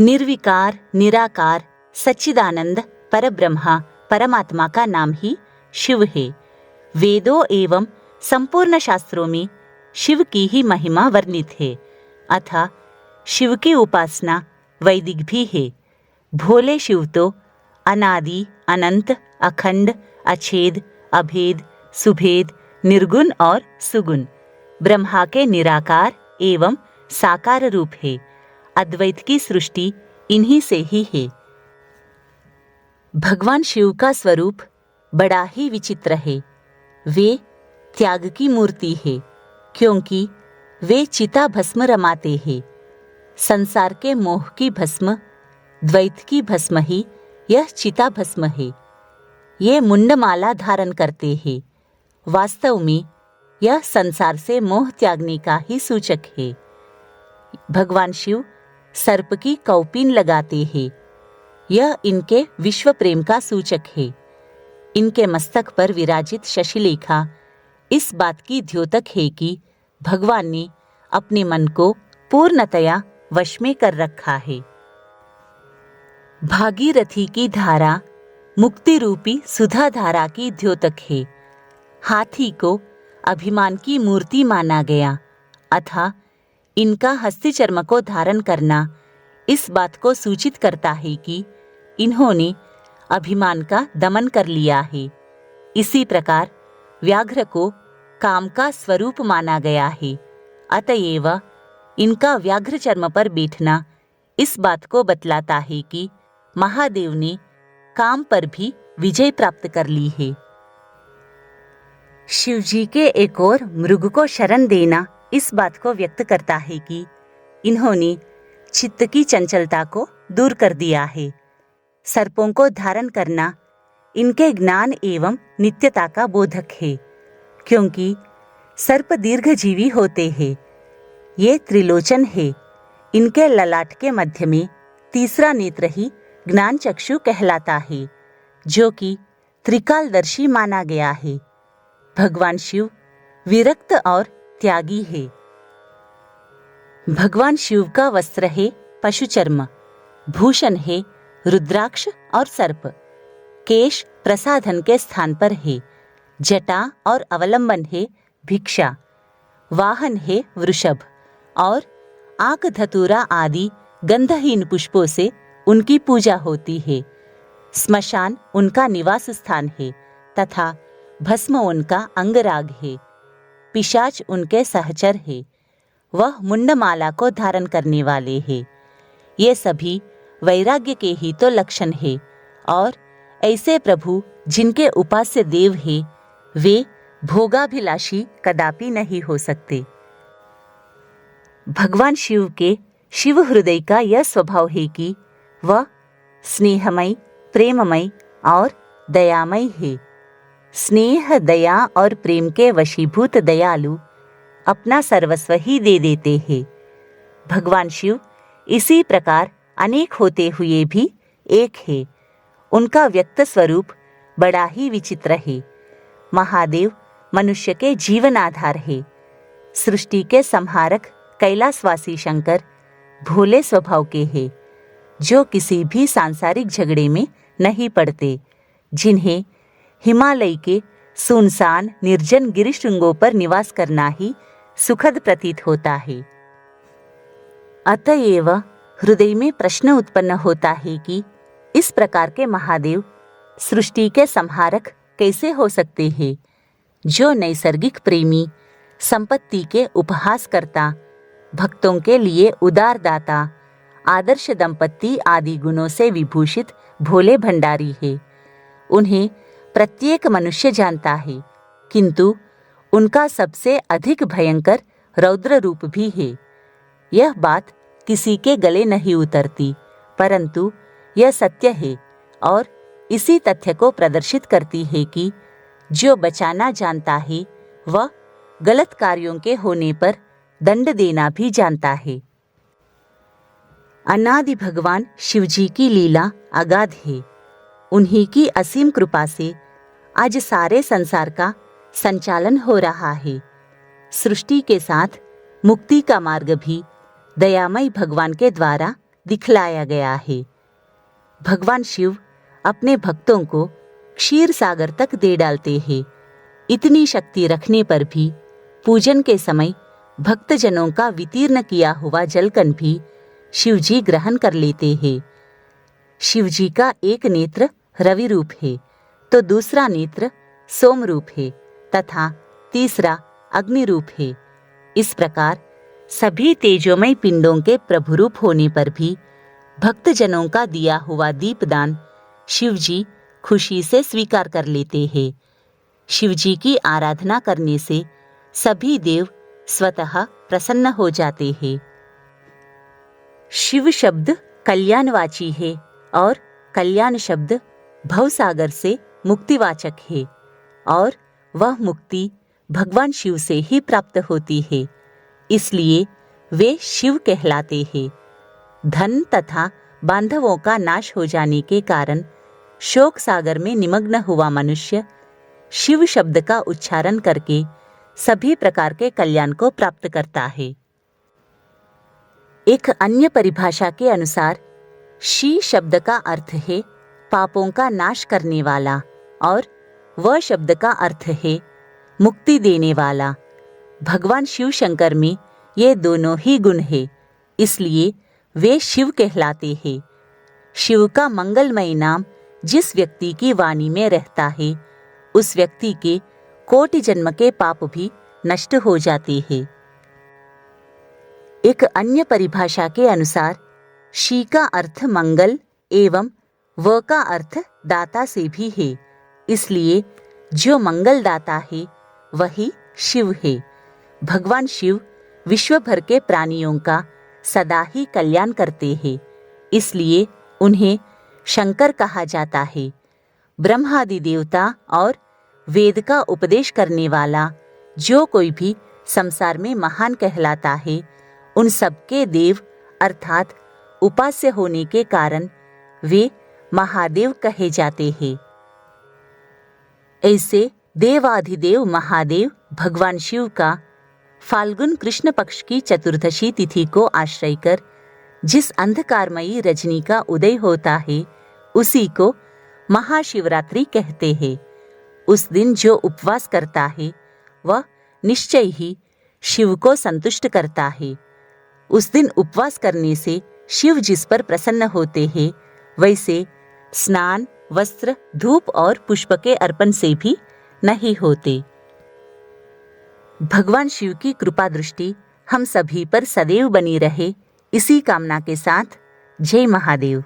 निर्विकार, निराकार, सच्चिदानंद परब्रह्मा परमात्मा का नाम ही शिव है। वेदों एवं संपूर्ण शास्त्रों में शिव की ही महिमा वर्णित है। अतः शिव की उपासना वैदिक भी है। भोले शिव तो अनादि, अनंत, अखंड, अछेद, अभेद, सुभेद, निर्गुण और सुगुण ब्रह्मा के निराकार एवं साकार रूप है। अद्वैत की सृष्टि इन्हीं से ही है। भगवान शिव का स्वरूप बड़ा ही विचित्र है। वे त्याग की मूर्ति है, क्योंकि वे चिता भस्म रमाते हैं। संसार के मोह की भस्म, द्वैत की भस्म ही यह चिता भस्म है। ये मुंडमाला धारण करते हैं। वास्तव में यह संसार से मोह त्यागने का ही सूचक है। भगवान शिव सर्प की कौपीन लगाते हैं। यह इनके विश्व प्रेम का सूचक है। इनके मस्तक पर विराजित शशिलेखा इस बात की द्योतक है कि भगवान ने अपने मन को पूर्णतया वश में कर रखा है। भागीरथी की धारा मुक्ति रूपी सुधा धारा की द्योतक है। हाथी को अभिमान की मूर्ति माना गया, अतः इनका हस्ती चर्म को धारण करना इस बात को सूचित करता है कि इन्होंने अभिमान का दमन कर लिया है। इसी प्रकार व्याघ्र को काम का स्वरूप माना गया है। अतएव इनका व्याघ्र चर्म पर बैठना इस बात को बतलाता है कि महादेव ने काम पर भी विजय प्राप्त कर ली है। शिवजी के एक और मृग को शरण देना इस बात को व्यक्त करता है कि इन्होंने चित्त की चंचलता को दूर कर दिया है। सर्पों को धारण करना इनके ज्ञान एवं नित्यता का बोधक है, क्योंकि सर्प दीर्घजीवी होते हैं। ये त्रिलोचन है। इनके ललाट के मध्य में तीसरा नेत्र ही ज्ञान चक्षु कहलाता है, जो कि त्रिकालदर्शी माना गया है। भगवान शिव विरक्त और त्यागी है। भगवान शिव का वस्त्र है पशुचर्म, भूषण है रुद्राक्ष और सर्प, केश प्रसाधन के स्थान पर है, जटा और अवलंबन है भिक्षा, वाहन है वृषभ और आक धतूरा आदि गंधहीन पुष्पों से उनकी पूजा होती है। स्मशान उनका निवास स्थान है तथा भस्म उनका अंगराग है। पिशाच उनके सहचर है। वह मुंडमाला को धारण करने वाले हैं। ये सभी वैराग्य के ही तो लक्षण है और ऐसे प्रभु जिनके उपास्य देव हैं, वे भोगाभिलाषी कदापि नहीं हो सकते। भगवान शिव के शिव हृदय का यह स्वभाव है कि वह स्नेहमय, प्रेममय और दयामय है। स्नेह, दया और प्रेम के वशीभूत दयालु अपना सर्वस्व ही दे देते हैं। भगवान शिव इसी प्रकार अनेक होते हुए भी एक है। उनका व्यक्त स्वरूप बड़ा ही विचित्र है। महादेव मनुष्य के जीवन आधार है। सृष्टि के संहारक कैलाशवासी शंकर भोले स्वभाव के हैं, जो किसी भी सांसारिक झगड़े में नहीं पड़ते, जिन्हें हिमालय के सुनसान निर्जन गिरिशृंगों पर निवास करना ही सुखद प्रतीत होता है। अतएव हृदय में प्रश्न उत्पन्न होता है कि इस प्रकार के महादेव सृष्टि के संहारक कैसे हो सकते हैं, जो नैसर्गिक प्रेमी, संपत्ति के उपहासकर्ता, भक्तों के लिए उदार दाता, आदर्श दंपत्ति आदि गुणों से विभूषित भोले भंडारी है। उन्हें प्रत्येक मनुष्य जानता है, किंतु उनका सबसे अधिक भयंकर रौद्र रूप भी है। यह बात किसी के गले नहीं उतरती, परंतु यह सत्य है और इसी तथ्य को प्रदर्शित करती है कि जो बचाना जानता है वह गलत कार्यों के होने पर दंड देना भी जानता है। अनादि भगवान शिवजी की लीला अगाध है। उन्हीं की असीम कृपा से आज सारे संसार का संचालन हो रहा है। सृष्टि के साथ मुक्ति का मार्ग भी दयामय भगवान के द्वारा दिखलाया गया है। भगवान शिव अपने भक्तों को क्षीर सागर तक दे डालते हैं। इतनी शक्ति रखने पर भी पूजन के समय भक्तजनों का वितीर्ण किया हुआ जलकण भी शिवजी ग्रहण कर लेते हैं। शिवजी का एक नेत्र रवि रूप है, तो दूसरा नेत्र सोम रूप है तथा तीसरा अग्नि रूप है। इस प्रकार सभी तेजोमय पिंडों के प्रभु रूप होने पर भी भक्तजनों का दिया हुआ दीपदान शिवजी खुशी से स्वीकार कर लेते हैं। शिवजी की आराधना करने से सभी देव स्वतः प्रसन्न हो जाते हैं। शिव शब्द कल्याणवाची है और कल्याण शब्द भवसागर से मुक्तिवाचक है और वह मुक्ति भगवान शिव से ही प्राप्त होती है, इसलिए वे शिव कहलाते हैं। धन तथा बांधवों का नाश हो जाने के कारण शोक सागर में निमग्न हुआ मनुष्य शिव शब्द का उच्चारण करके सभी प्रकार के कल्याण को प्राप्त करता है। एक अन्य परिभाषा के अनुसार शी शब्द का अर्थ है पापों का नाश करने वाला और व शब्द का अर्थ है मुक्ति देने वाला। भगवान शिव शंकर में ये दोनों ही गुण है, इसलिए वे शिव कहलाते हैं। शिव का मंगलमय नाम जिस व्यक्ति की वाणी में रहता है उस व्यक्ति के कोटि जन्म के पाप भी नष्ट हो जाते हैं। एक अन्य परिभाषा के अनुसार शी का अर्थ मंगल एवं व का अर्थ दाता से भी है, इसलिए जो मंगल दाता है वही शिव है। भगवान शिव विश्व भर के प्राणियों का सदा ही कल्याण करते हैं, इसलिए उन्हें शंकर कहा जाता है। ब्रह्मादि देवता और वेद का उपदेश करने वाला जो कोई भी संसार में महान कहलाता है, उन सबके देव अर्थात उपास्य होने के कारण वे महादेव कहे जाते हैं। ऐसे देवाधिदेव महादेव भगवान शिव का फाल्गुन कृष्ण पक्ष की चतुर्दशी तिथि को आश्रय कर जिस अंधकारमयी रजनी का उदय होता है उसी को महाशिवरात्रि कहते हैं। उस दिन जो उपवास करता है वह निश्चय ही शिव को संतुष्ट करता है। उस दिन उपवास करने से शिव जिस पर प्रसन्न होते हैं वैसे स्नान, वस्त्र, धूप और पुष्प के अर्पण से भी नहीं होते। भगवान शिव की कृपा दृष्टि हम सभी पर सदैव बनी रहे, इसी कामना के साथ जय महादेव।